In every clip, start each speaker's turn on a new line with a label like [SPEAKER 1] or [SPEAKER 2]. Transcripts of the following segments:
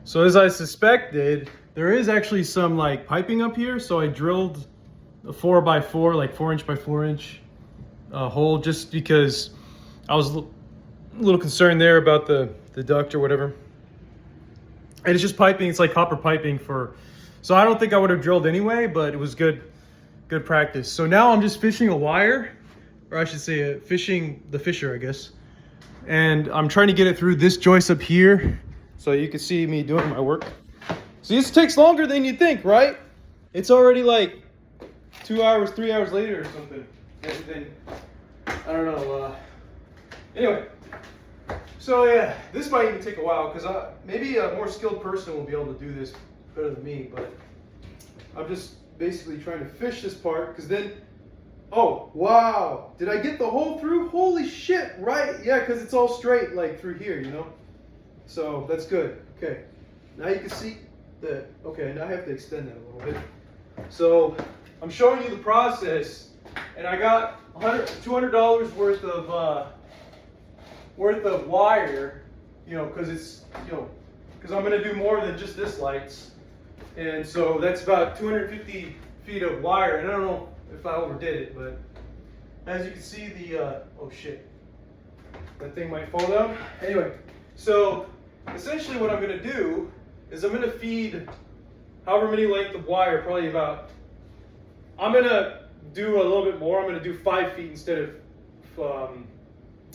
[SPEAKER 1] So as I suspected, there is actually some like piping up here. So I drilled a 4x4, like 4" by 4" hole, just because I was a little concerned there about the duct or whatever. And it's just piping. It's like copper piping for. So I don't think I would have drilled anyway, but it was good practice. So now I'm just fishing a wire, or I should say, fishing the fisher, I guess. And I'm trying to get it through this joist up here, so you can see me doing my work. So this takes longer than you'd think, right? It's already like 2 hours, 3 hours later or something. And then, I don't know. Anyway, so yeah, this might even take a while because maybe a more skilled person will be able to do this better than me. But I'm just basically trying to fish this part because then, oh wow, did I get the hole through? Holy shit, right? Yeah, because it's all straight like through here, you know. So that's good. Okay, now you can see that. Okay, now I have to extend that a little bit. So I'm showing you the process, and I got $200 worth of wire, you know, because it's, you know, because I'm gonna do more than just this lights, and so that's about 250 feet of wire. And I don't know if I overdid it, but as you can see, the oh shit, that thing might fall down. Anyway, so essentially what I'm gonna do is I'm gonna feed however many length of wire, probably about, I'm gonna do a little bit more. I'm gonna do 5 feet instead of,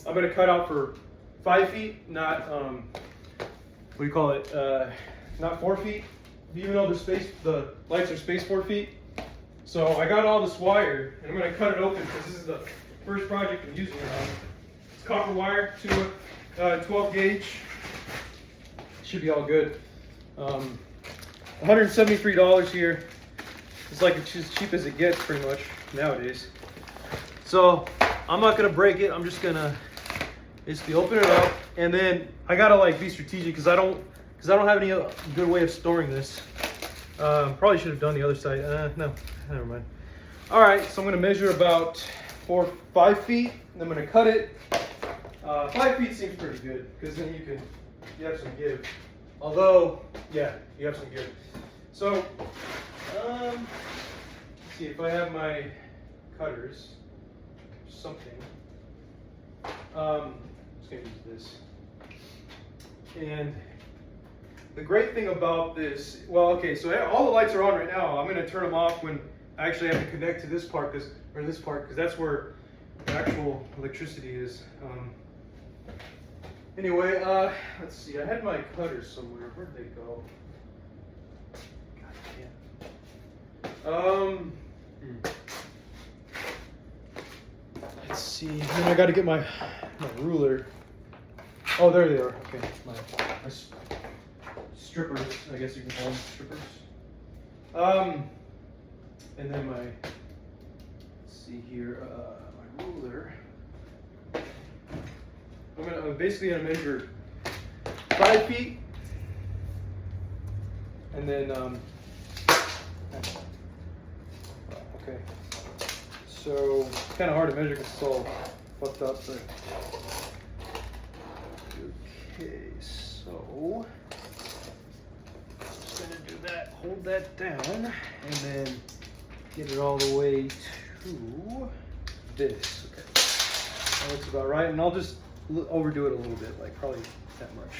[SPEAKER 1] I'm gonna cut out for 5 feet, not, what do you call it? Not 4 feet, even though the lights are spaced 4 feet. So I got all this wire, and I'm gonna cut it open because this is the first project I'm using it on. It's copper wire to 12 gauge. Should be all good. $173 here. It's like it's as cheap as it gets pretty much nowadays. So I'm not gonna break it. I'm just gonna basically open it up, and then I gotta like be strategic because I don't have any good way of storing this. Probably should have done the other side. No, never mind. All right, so I'm gonna measure about 5 feet, and I'm gonna cut it. 5 feet seems pretty good because then you have some give. Although, yeah, you have some give. So, let's see if I have my cutters, something. I'm just gonna use this. And the great thing about this, well, okay, so all the lights are on right now. I'm gonna turn them off when I actually have to connect to this part, because that's where the actual electricity is. Anyway, let's see. I had my cutters somewhere. Where'd they go? God damn. Let's see. Then I got to get my ruler. Oh, there they are. Okay, my strippers. I guess you can call them strippers. And then let's see here, my ruler. I'm basically gonna measure 5 feet, and then okay. So it's kind of hard to measure because it's all fucked up. But okay, so just gonna do that. Hold that down, and then get it all the way to this. Okay, that looks about right, and I'll just overdo it a little bit, like probably that much.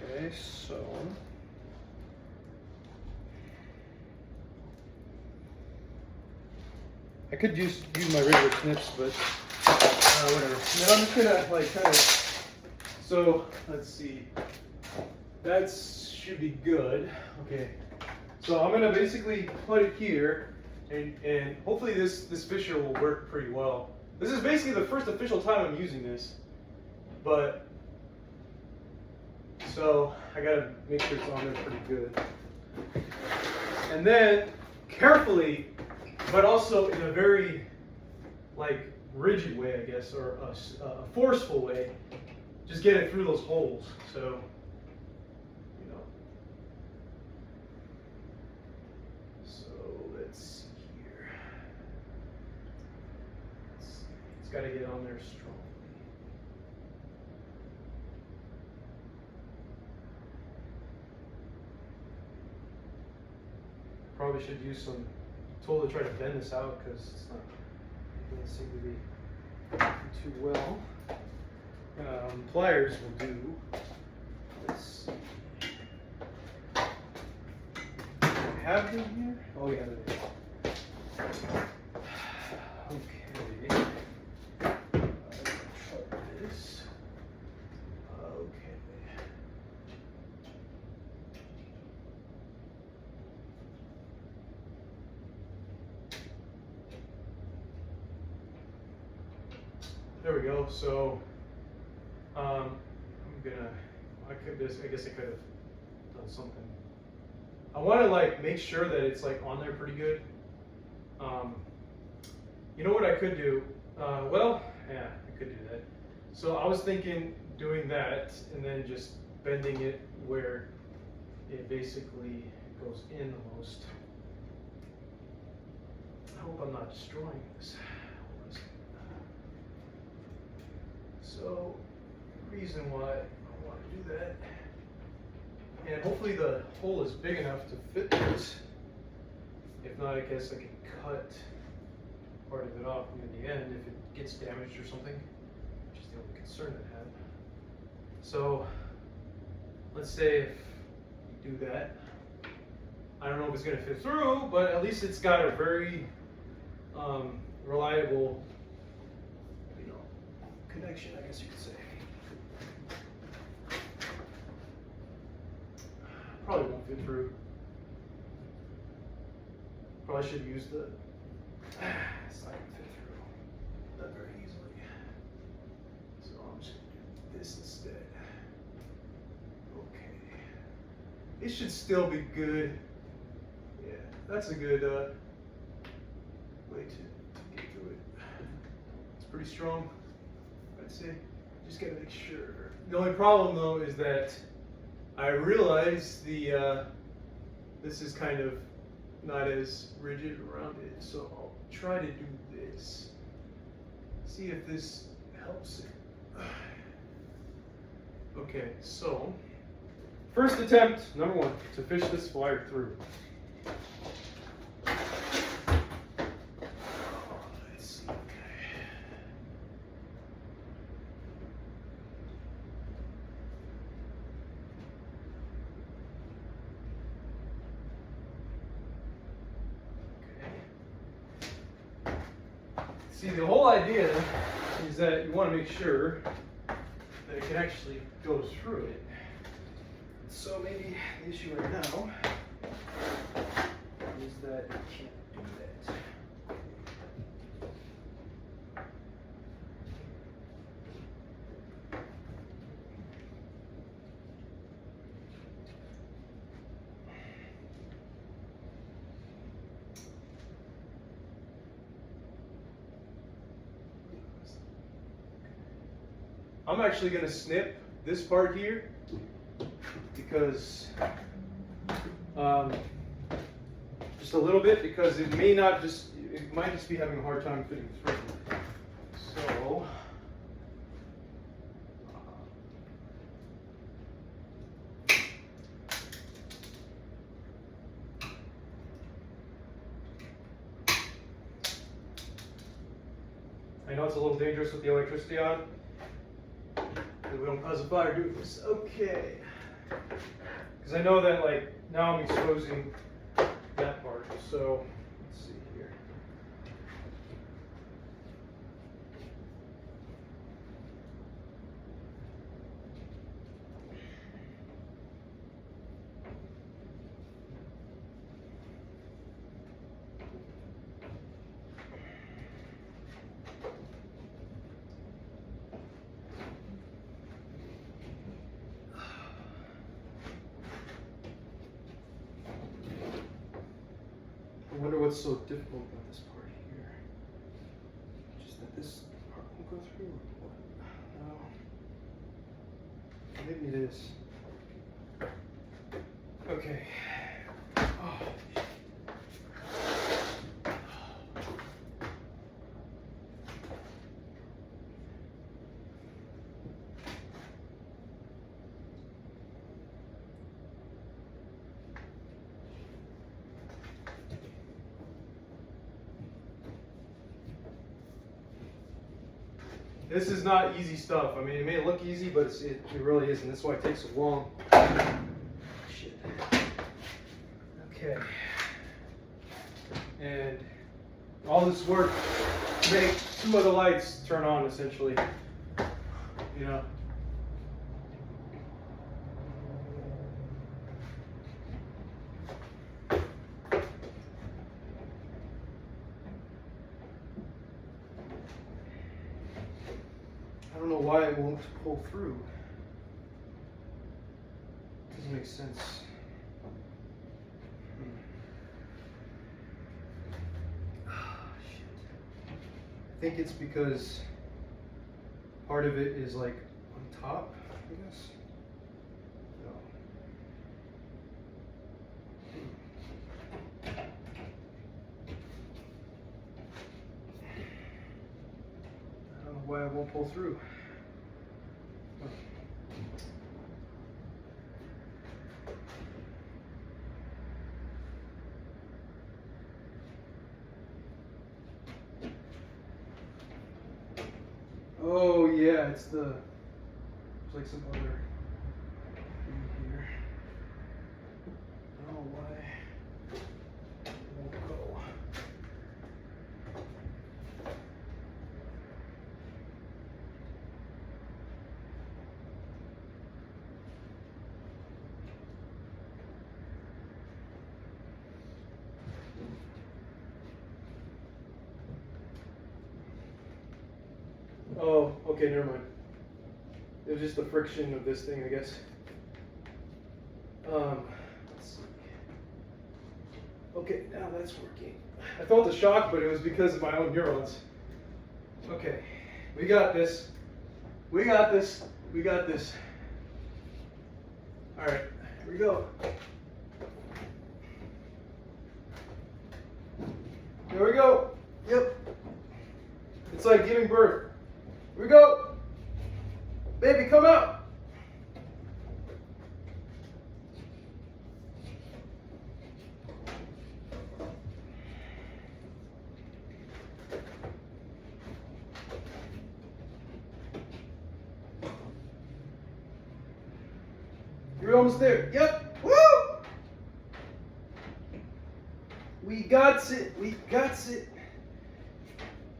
[SPEAKER 1] Okay, so I could just use my regular snips, but whatever. And then I'm just gonna like kind of. So let's see. That should be good. Okay. So I'm gonna basically put it here, and hopefully this fisher will work pretty well. This is basically the first official time I'm using this, but so I gotta make sure it's on there pretty good. And then carefully, but also in a very like rigid way, I guess, or a forceful way, just get it through those holes. So, you know. So let's see here. It's got to get on there strong. probably should use some tool to try to bend this out because it doesn't seem to be too well. Pliers will do. Let's see. Do I have them here? Oh yeah, there they are. Okay. Try this. Okay. There we go. So I'm gonna. I guess I could have done something. I want to like make sure that it's like on there pretty good. You know what I could do? Well, yeah, I could do that. So I was thinking doing that and then just bending it where it basically goes in the most. I hope I'm not destroying this. So, the reason why I want to do that, and hopefully the hole is big enough to fit this. If not, I guess I can cut part of it off near the end if it gets damaged or something, which is the only concern I have. So, let's say if you do that, I don't know if it's going to fit through, but at least it's got a very reliable, connection, I guess you could say. Probably won't fit through. Probably should use the. It's not gonna fit through. Not very easily. So I'm just gonna do this instead. Okay. It should still be good. Yeah, that's a good way to get through it. It's pretty strong. I'd say. Just gotta make sure. The only problem though is that I realize this is kind of not as rigid around it, so I'll try to do this. See if this helps it. Okay, so first attempt, number one, to fish this wire through. See, the whole idea is that you want to make sure that it can actually go through it. So maybe the issue right now is that it can't do that. I'm actually going to snip this part here because just a little bit, because it might just be having a hard time fitting through. So I know it's a little dangerous with the electricity on. We don't cause a fire doing this. Okay. Because I know that, like, now I'm exposing that part. So, let's see here. I wonder what's so difficult about this part here. Just that this part won't go through or what? No. Maybe it is. Okay. Oh. This is not easy stuff. I mean, it may look easy, but it really isn't. That's why it takes so long. Shit. Okay. And all this work to make 2 other lights turn on, essentially. You know. I don't know why it won't pull through. Doesn't make sense. I think it's because part of it is like on top, I guess. No. I don't know why it won't pull through. Oh yeah, it's there's like some other thing here. I don't know why it won't go. Oh, okay, never mind. It was just the friction of this thing, I guess. Let's see. Okay, now that's working. I felt the shock, but it was because of my own neurons. Okay, we got this. We got this. We got this. All right, here we go. Here we go. Yep. It's like giving birth. Here we go. Baby, come out. You're almost there. Yep. Woo! We got it. We got it.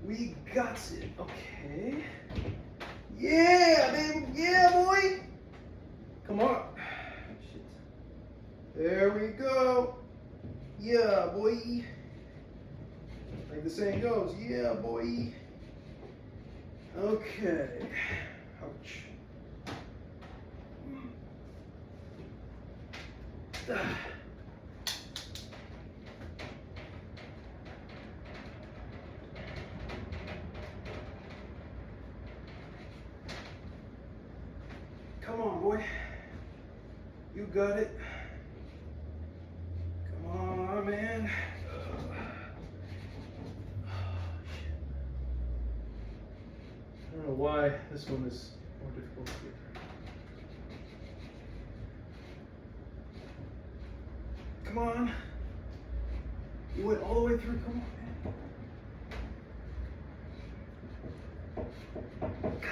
[SPEAKER 1] We got it. Okay. Yeah, baby. Yeah, boy. Come on. Shit. There we go. Yeah, boy. Like the saying goes. Yeah, boy. Okay. Ouch. Ah. Come on, boy. You got it. Come on, man. I don't know why this one is more difficult to get through. Come on. You went all the way through. Come on, man. Okay.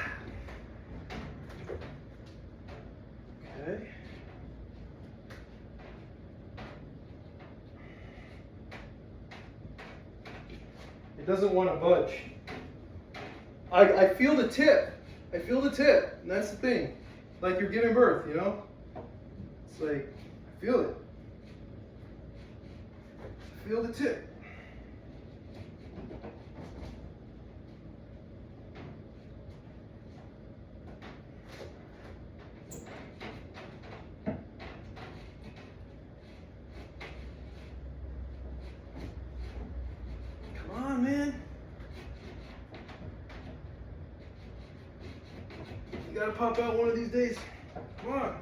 [SPEAKER 1] It doesn't want to budge. I feel the tip. I feel the tip. And that's the thing. Like you're giving birth, you know? It's like, I feel it. I feel the tip. Come on, man. You gotta pop out one of these days. Come on.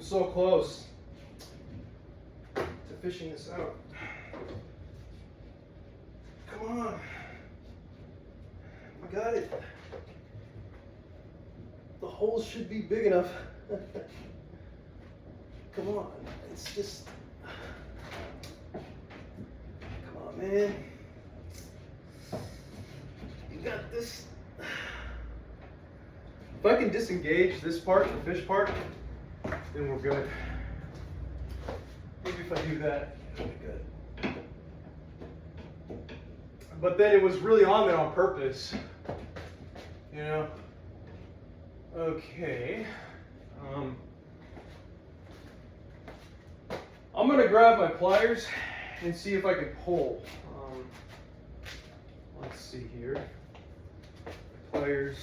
[SPEAKER 1] so close to fishing this out. Come on. We got it. The holes should be big enough. Come on. It's just... Come on, man. You got this. If I can disengage this part, the fish part, then we're good. Maybe if I do that, it'll be good. But then it was really on there on purpose, you know. Okay. I'm gonna grab my pliers and see if I can pull. Let's see here. Pliers.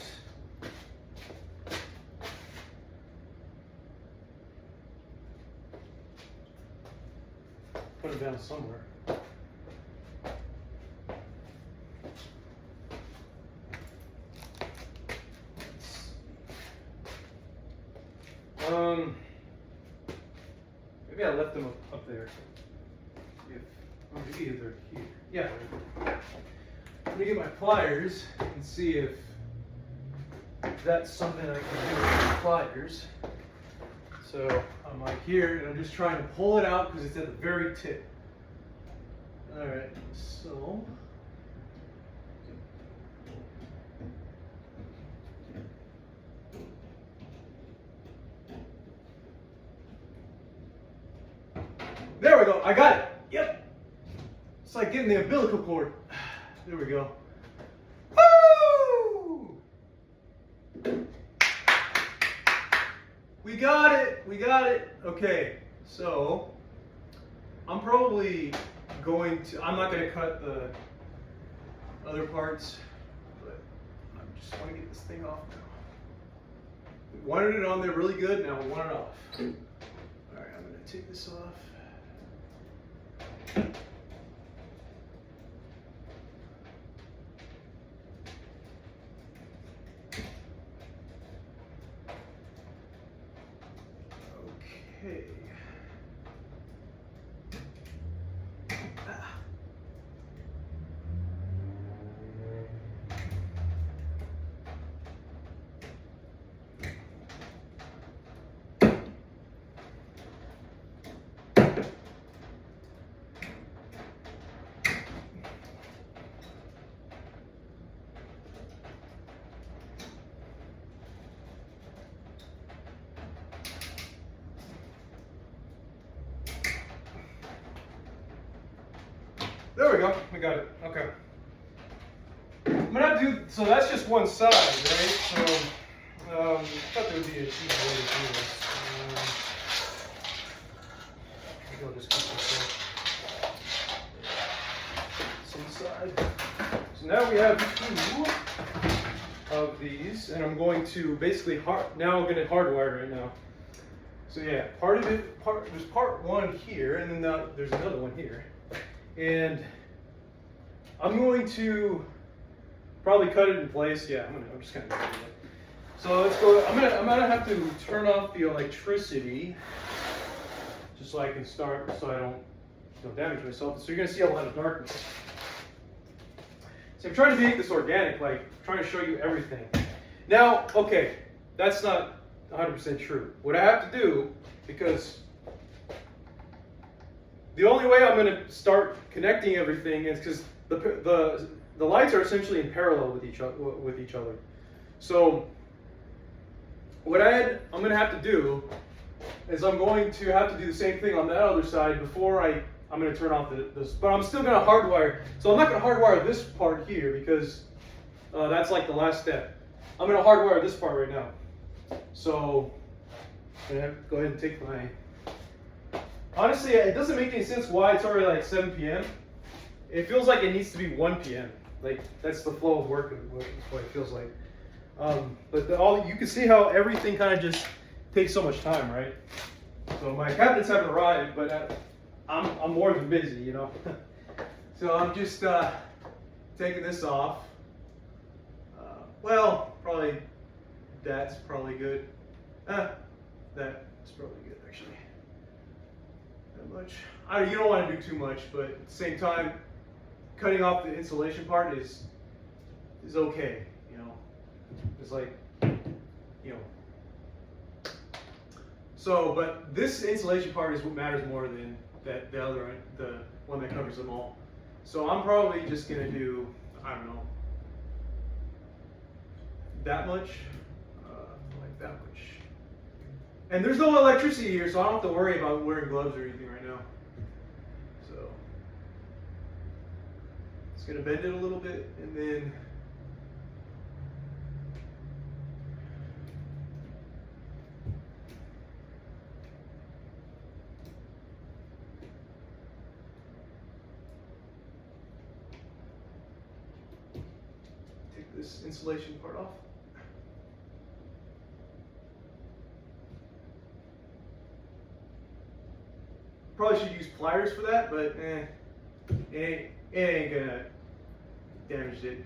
[SPEAKER 1] Put them down somewhere. Maybe I left them up there. Maybe they're here. Yeah. Let me get my pliers and see if that's something I can do with the pliers. So I'm like here, and I'm just trying to pull it out because it's at the very tip. All right, so. There we go, I got it. Yep. It's like getting the umbilical cord. There we go. Woo! We got it, we got it. Okay, so I'm probably I'm not going to cut the other parts, but I just want to get this thing off now. We wanted it on there really good, now we want it off. All right, I'm going to take this off. Okay. There we go, we got it, okay. I'm gonna have to do, so that's just one side, right? So, I thought there would be a cheap way to do this. Maybe I'll just keep this inside. So now we have 2 of these, and I'm going to basically, now I'm gonna hardwire right now. So yeah, there's part 1 here, and then there's another one here. And I'm going to probably cut it in place. Yeah, I'm just gonna do it. So let's go. I'm gonna have to turn off the electricity just so I can start, so I don't damage myself. So you're gonna see a lot of darkness. So I'm trying to make this organic, like trying to show you everything. Now, okay, that's not 100% true. What I have to do, because the only way I'm going to start connecting everything is because the lights are essentially in parallel with each other. So what I'm going to have to do is I'm going to have to do the same thing on that other side before I'm going to turn off this. But I'm still going to hardwire. So I'm not going to hardwire this part here because that's like the last step. I'm going to hardwire this part right now. So I'm going to go ahead and take my... Honestly, it doesn't make any sense why it's already like 7 p.m. It feels like it needs to be 1 p.m. Like, that's the flow of work, what it feels like. But you can see how everything kind of just takes so much time, right? So my cabinets haven't arrived, but I'm more than busy, you know? So I'm just taking this off. Well, probably that's probably good. That's probably good, actually. that much. You don't want to do too much, but at the same time, cutting off the insulation part is okay. You know, it's like, you know. So, but this insulation part is what matters more than the other one, the one that covers them all. So I'm probably just gonna do, I don't know, that much, like that much. And there's no electricity here, so I don't have to worry about wearing gloves or anything right now. So just gonna bend it a little bit, and then take this insulation part off. Probably should use pliers for that, but it ain't gonna damage it.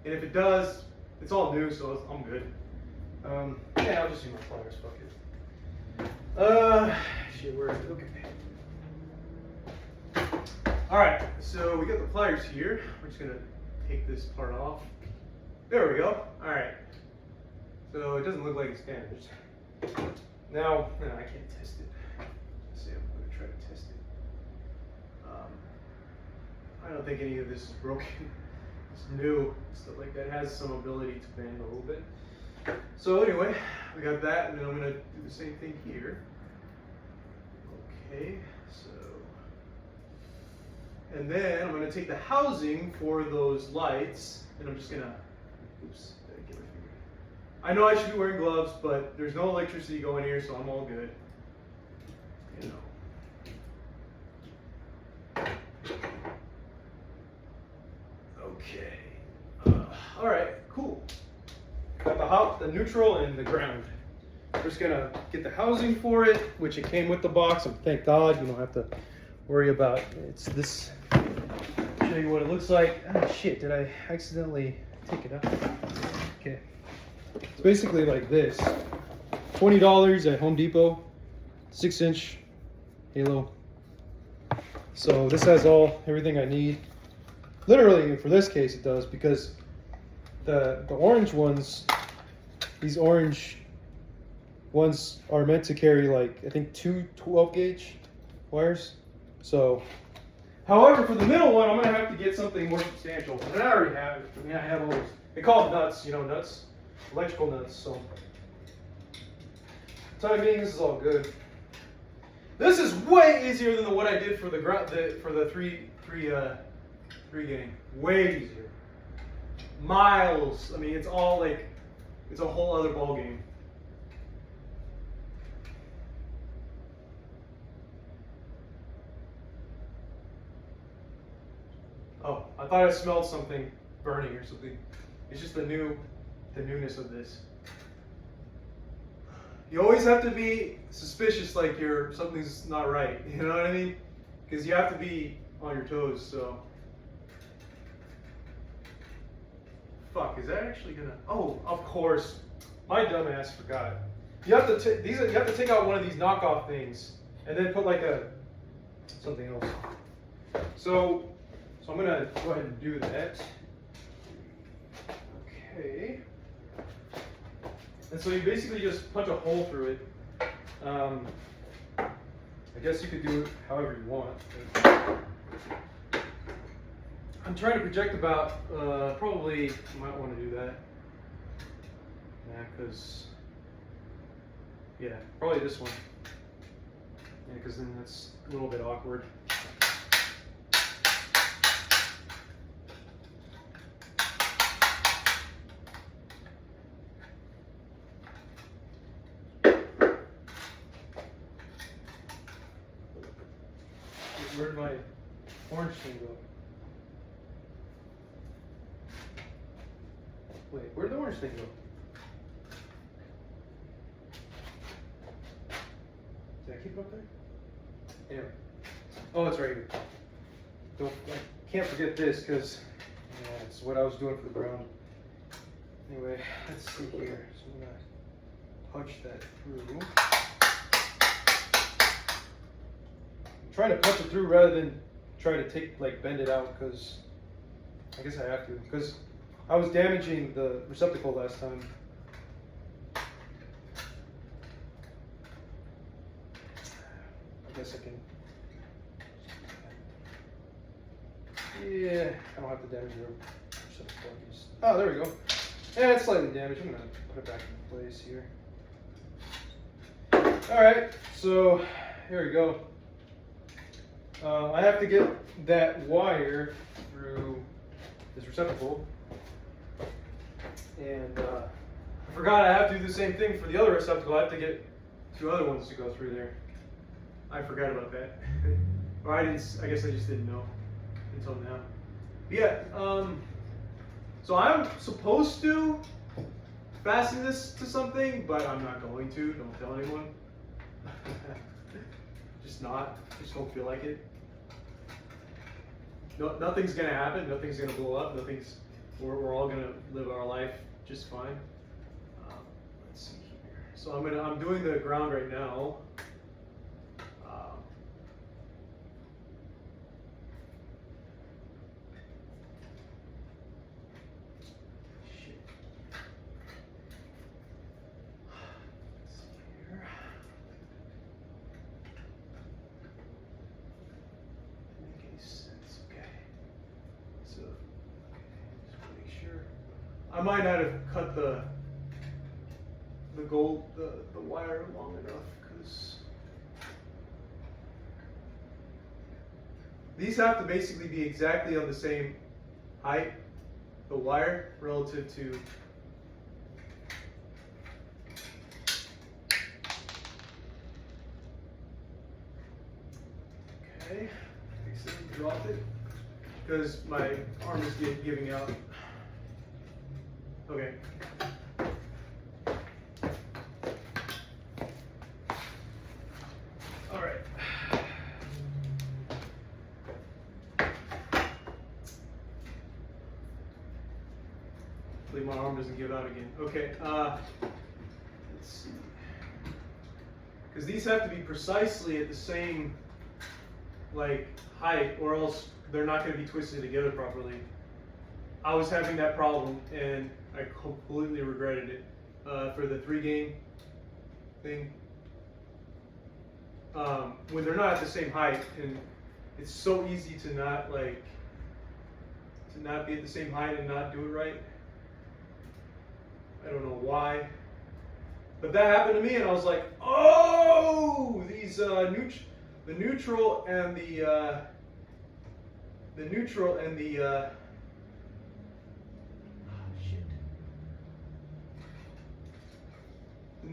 [SPEAKER 1] And if it does, it's all new, so I'm good. Yeah, I'll just use my pliers. Fuck it. Shit, where is it? Okay. All right, so we got the pliers here. We're just gonna take this part off. There we go. All right. So it doesn't look like it's damaged. Now, I can't test it. Let's see, I'm gonna try to test it. I don't think any of this is broken. It's new, stuff like that. It has some ability to bend a little bit. So anyway, we got that, and then I'm gonna do the same thing here. Okay, so, and then I'm gonna take the housing for those lights, and I'm just gonna, oops, did I get my finger? I know I should be wearing gloves, but there's no electricity going here, so I'm all good. You know. Okay. All right, cool. Got the neutral and the ground. We're just gonna get the housing for it, which it came with the box, and thank God you don't have to worry about it's this. Show you what it looks like. Oh shit, did I accidentally take it out? Okay. It's basically like this. $20 at Home Depot, 6-inch halo. So this has everything I need. Literally, for this case, it does, because the orange ones, these orange ones are meant to carry, like, I think 2 12-gauge wires. So, however, for the middle one, I'm gonna have to get something more substantial. And I already have it. I mean, I have all those. They call it nuts, you know, nuts, electrical nuts. So, time being, this is all good. This is way easier than what I did for the three game. Way easier. Miles. I mean, it's all like, it's a whole other ball game. Oh, I thought I smelled something burning or something. It's just the newness of this. You always have to be suspicious, like something's not right. You know what I mean? Because you have to be on your toes. So, fuck, is that actually gonna? Oh, of course, my dumbass forgot. You have to you have to take out one of these knockoff things and then put like something else. So I'm gonna go ahead and do that. Okay. And so you basically just punch a hole through it. I guess you could do it however you want. I'm trying to project about, probably you might want to do that. Yeah, because, yeah, probably this one. Yeah, because then that's a little bit awkward. Where'd my orange thing go? Wait, where'd the orange thing go? Did I keep it up there? Anyway. Oh, it's right here. I can't forget this because it's what I was doing for the ground. Anyway, let's see here. So I'm gonna punch that through. trying to punch it through rather than try to bend it out, because I guess I have to, because I was damaging the receptacle last time. I guess I can. Yeah, I don't have to damage the receptacle. Oh, there we go. Yeah, it's slightly damaged. I'm gonna put it back in place here. All right, so here we go. I have to get that wire through this receptacle, and I forgot I have to do the same thing for the other receptacle. I have to get 2 other ones to go through there. I forgot about that. Or I guess I just didn't know until now. But yeah, so I'm supposed to fasten this to something, but I'm not going to. Don't tell anyone. Just don't feel like it. No, nothing's gonna happen. Nothing's gonna blow up. We're all gonna live our life just fine. Let's see here. So I'm doing the ground right now. I might not have cut the wire long enough, because these have to basically be exactly on the same height, the wire, relative to okay. Drop it because my arm is giving out. Okay. All right. Hopefully my arm doesn't give out again. Okay. Let's see. Because these have to be precisely at the same height, or else they're not going to be twisted together properly. I was having that problem, and I completely regretted it for the 3-game thing. When they're not at the same height, and it's so easy to not be at the same height and not do it right. I don't know why, but that happened to me, and I was like, oh, these the neutral and the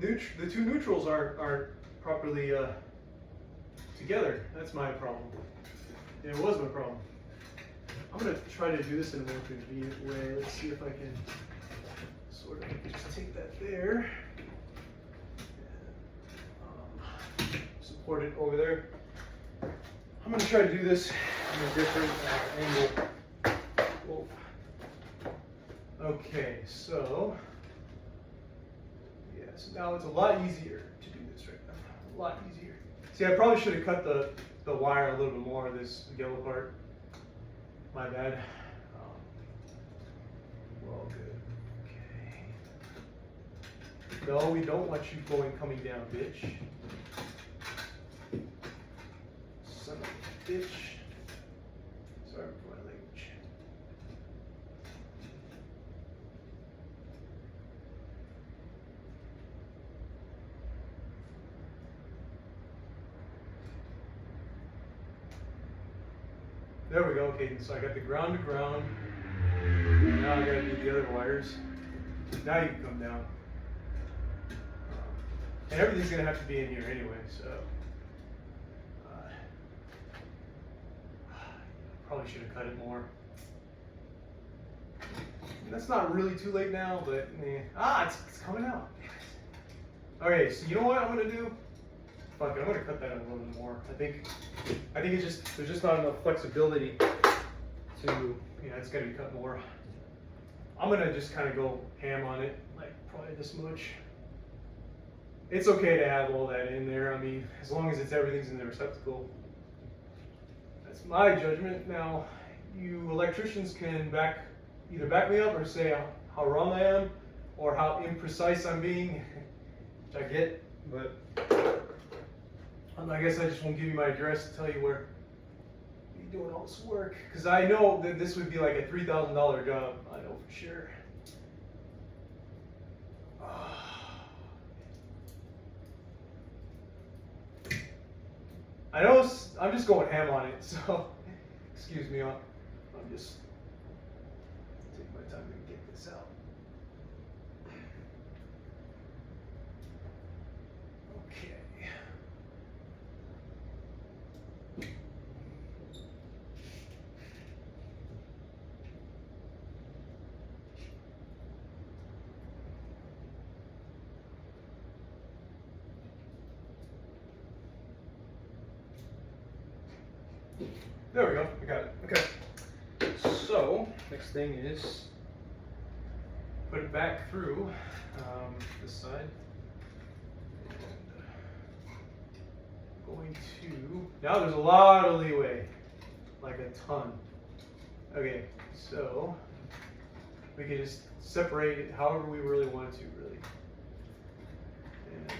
[SPEAKER 1] the 2 neutrals aren't properly together. That's my problem. Yeah, it was my problem. I'm gonna try to do this in a more convenient way. Let's see if I can sort of just take that there, and, support it over there. I'm gonna try to do this in a different angle. Whoa. Okay, so. So now it's a lot easier to do this right now. A lot easier. See, I probably should have cut the wire a little bit more, this yellow part. My bad. We're all good. Okay. No, we don't want you coming down, bitch. Son of a bitch. Sorry for my language. There we go. Okay, so I got the ground to ground. Now I gotta do the other wires. Now you can come down. And everything's gonna have to be in here anyway, so. Probably should have cut it more. And that's not really too late now, but it's coming out. Okay, so you know what I'm gonna do? Fuck it, I'm gonna cut that a little bit more. I think there's just not enough flexibility to, it's gotta be cut more. I'm gonna just kind of go ham on it, probably this much. It's okay to have all that in there. I mean, as long as everything's in the receptacle. That's my judgment. Now, you electricians can either back me up or say how wrong I am, or how imprecise I'm being, which I get, but I guess I just won't give you my address to tell you where you're doing all this work, because I know that this would be like a $3,000 job. I know for sure. I know I'm just going ham on it, so excuse me. I'm just taking my time to get this out. Okay. There we go. I got it. Okay. So next thing is put it back through this side. And going to now there's a lot of leeway, like a ton. Okay, so we can just separate it however we really want to, really. And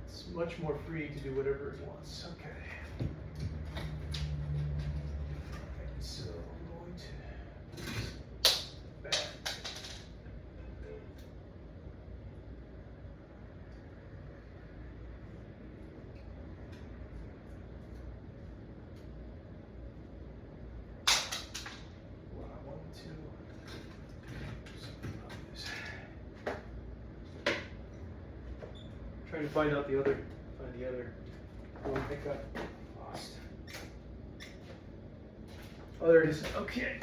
[SPEAKER 1] it's much more free to do whatever it wants. Okay. So I'm going to back. What I want to trying to find the other one I got lost. Oh, there it is. Okay.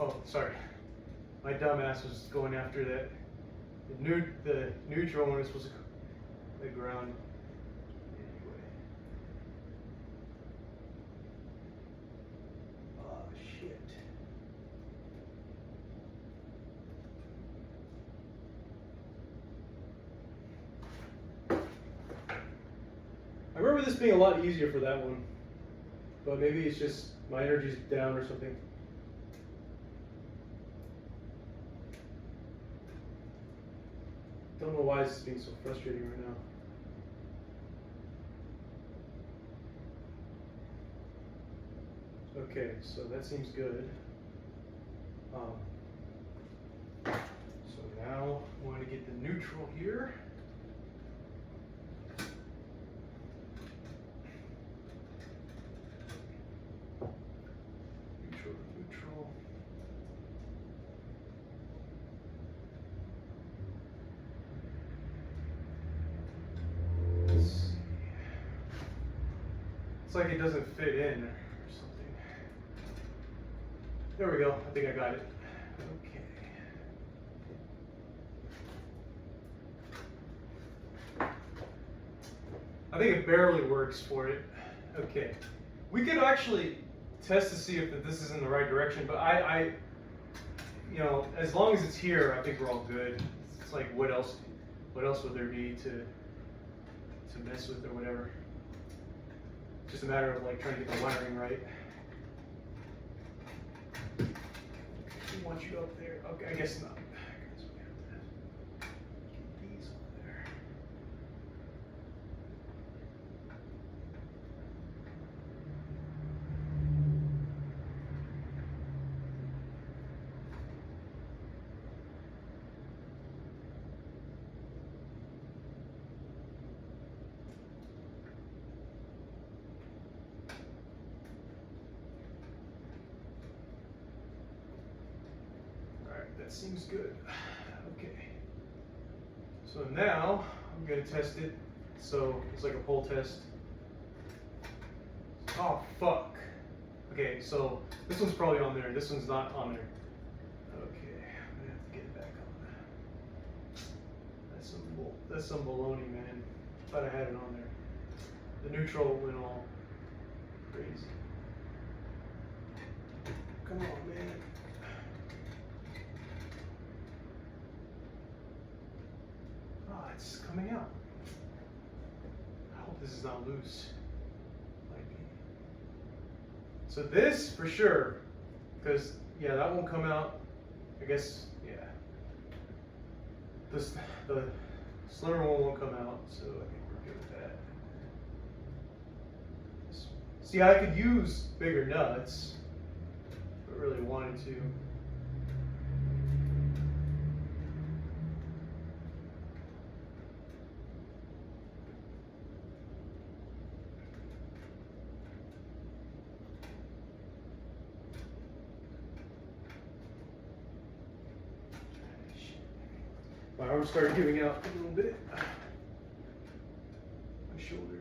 [SPEAKER 1] Oh, sorry. My dumbass was going after that. The neutral one was supposed to the ground. Anyway. Oh, shit. I remember this being a lot easier for that one. But maybe it's just my energy's down or something. Don't know why this is being so frustrating right now. Okay, so that seems good. So now I want to get the neutral here. Neutral to neutral. It's like it doesn't fit in or something. There we go. I think I got it. Okay. I think it barely works for it. Okay. We could actually test to see if this is in the right direction, but you know, as long as it's here, I think we're all good. It's like what else would there be to mess with or whatever? Just a matter of like trying to get the wiring right. We want you up there. Okay, I guess not. I guess we have to keep these on there. That seems good. Okay. So now I'm gonna test it. So it's like a pull test. Oh fuck. Okay, so this one's probably on there. This one's not on there. Okay, I'm gonna have to get it back on. That's some baloney, man. Thought I had it on there. The neutral went all crazy. Come on, man. Ah, it's coming out. I hope this is not loose. Might be. So this for sure, because yeah, that won't come out. I guess yeah. The slimmer one won't come out, so I think we're good with that. See, I could use bigger nuts, if I really wanted to. My arm started giving out a little bit. My shoulder.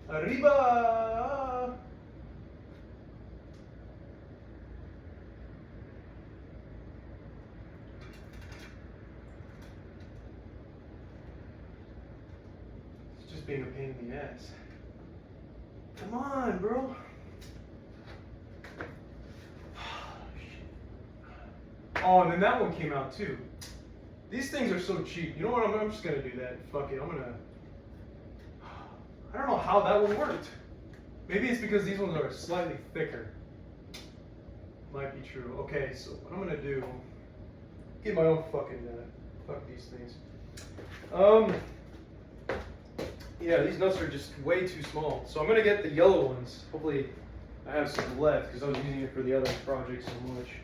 [SPEAKER 1] Arriba! It's just being a pain in the ass. Come on, bro. Oh, and then that one came out too. These things are so cheap. You know what? I'm just gonna do that. Fuck it. I don't know how that one worked. Maybe it's because these ones are slightly thicker. Might be true. Okay, so what I'm gonna do, get my own fucking fuck these things. Yeah, these nuts are just way too small. So I'm gonna get the yellow ones. Hopefully, I have some left because I was using it for the other project so much.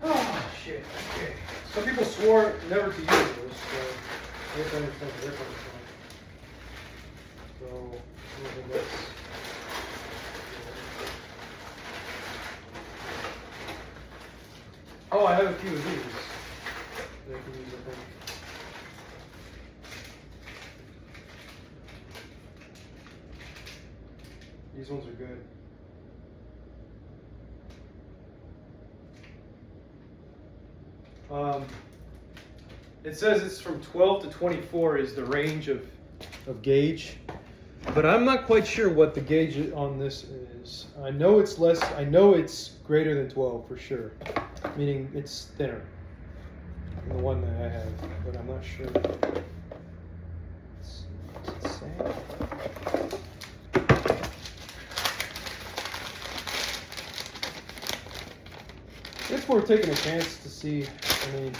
[SPEAKER 1] Oh shit. Okay. Some people swore never to use those, so I guess I understand where they're coming from. So, this. Oh, I have a few of these that I can use, I think. These ones are good. It says it's from 12 to 24 is the range of gauge, but I'm not quite sure what the gauge on this is. I know it's less. I know it's greater than 12 for sure, meaning it's thinner than the one that I have, but I'm not sure. Let's see, what's it say? If we're taking a chance to see, I mean.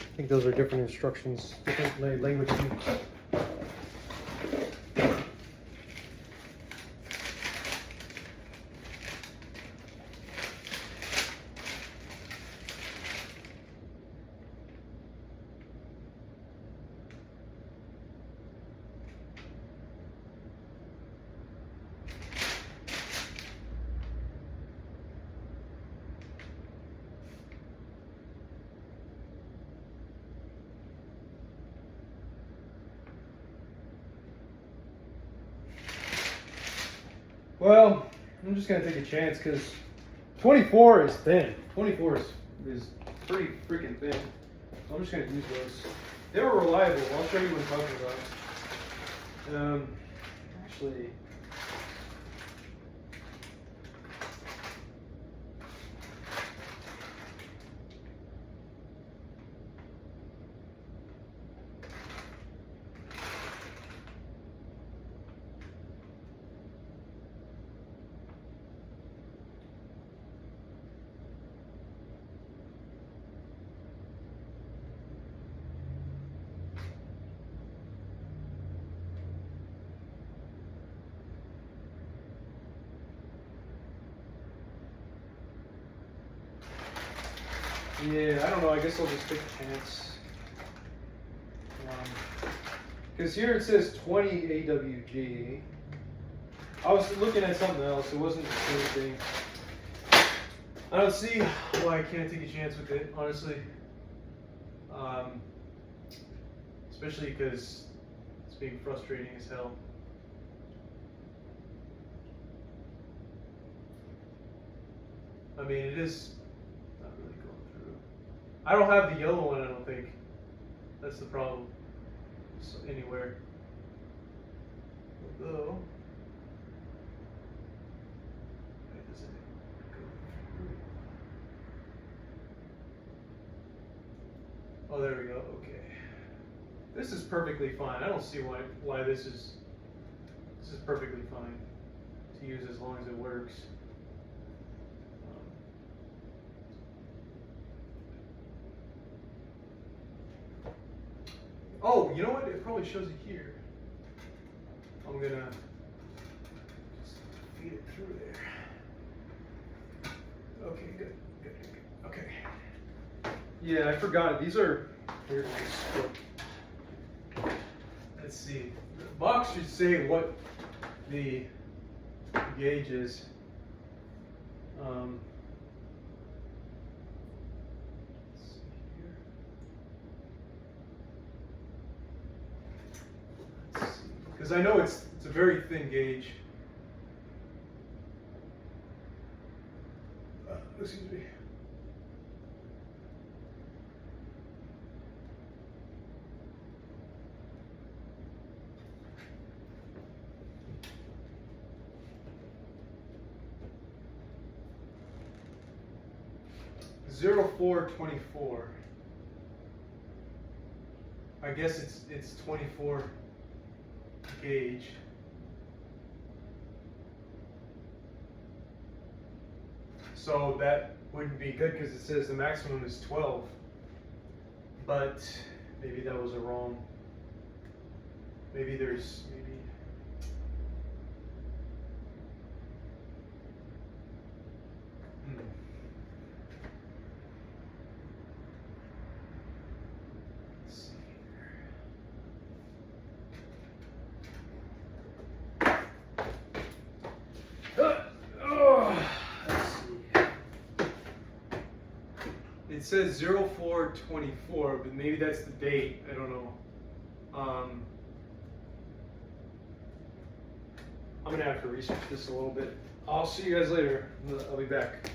[SPEAKER 1] I think those are different instructions, different language. Well, I'm just gonna take a chance because 24 is thin. 24 is pretty freaking thin. So I'm just gonna use those. They were reliable. I'll show you what I'm talking about. Actually. Yeah, I don't know. I guess I'll just take a chance. Because here it says 20 AWG. I was looking at something else. It wasn't the same thing. I don't see why I can't take a chance with it, honestly. Especially because it's being frustrating as hell. I mean, it is not really going through. I don't have the yellow one, I don't think. That's the problem. So anywhere. Although, why doesn't it go through? Oh, there we go. Okay. This is perfectly fine. I don't see why this is perfectly fine to use as long as it works. Oh, you know what? It probably shows it here. I'm gonna just feed it through there. Okay, good. Okay. Yeah, I forgot. These are. Here it is. Let's see. The box should say what the gauge is. Let's see here. Let's see. Because I know it's a very thin gauge. Excuse me. (0424). I guess it's 24 gauge. So that wouldn't be good because it says the maximum is 12. But maybe that was a wrong. Maybe there's It says 0424, but maybe that's the date. I don't know. I'm gonna have to research this a little bit. I'll see you guys later. I'll be back.